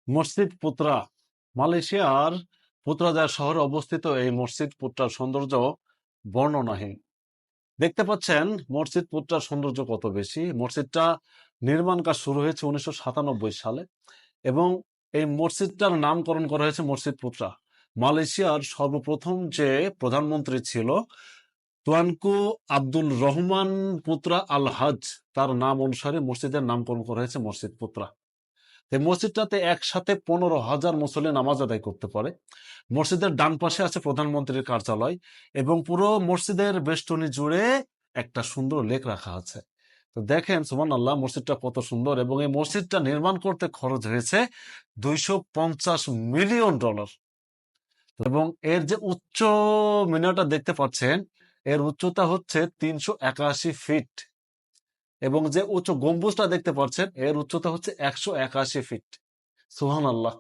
মসজিদ পুত্রা মালয়েশিয়ার পুত্রাজার শহরে অবস্থিত এই মসজিদ পুত্রার সৌন্দর্য বর্ণনাহীন। দেখতে পাচ্ছেন মসজিদ পুত্রার সৌন্দর্য কত বেশি। মসজিদটা নির্মাণ কাজ শুরু হয়েছে 1997 সালে এবং এই মসজিদটার নামকরণ করা হয়েছে মসজিদ পুত্রা। মালয়েশিয়ার সর্বপ্রথম যে প্রধানমন্ত্রী ছিল তুয়ানকু আব্দুল রহমান পুত্রা আল হাজ, তার নাম অনুসারে মসজিদের নামকরণ করা হয়েছে মসজিদ পুত্রা। এই মসজিদটাতে একসাথে 15,000 মুসল্লি নামাজ আদায় করতে পারে। মসজিদের ডান পাশে আছে প্রধানমন্ত্রীর কার্যালয় এবং পুরো মসজিদের বেষ্টনী জুড়ে একটা সুন্দর লেক রাখা আছে। তো দেখেন সুবহানাল্লাহ, মসজিদটা কত সুন্দর এবং এই মসজিদটা নির্মাণ করতে খরচ হয়েছে $250 মিলিয়ন এবং এর যে উচ্চ মিনারটা দেখতে পাচ্ছেন, এর উচ্চতা হচ্ছে 381 ফিট এবং যে উচ্চ গম্বুজটা দেখতে পাচ্ছেন এর উচ্চতা হচ্ছে 181 ফিট। সুবহানাল্লাহ।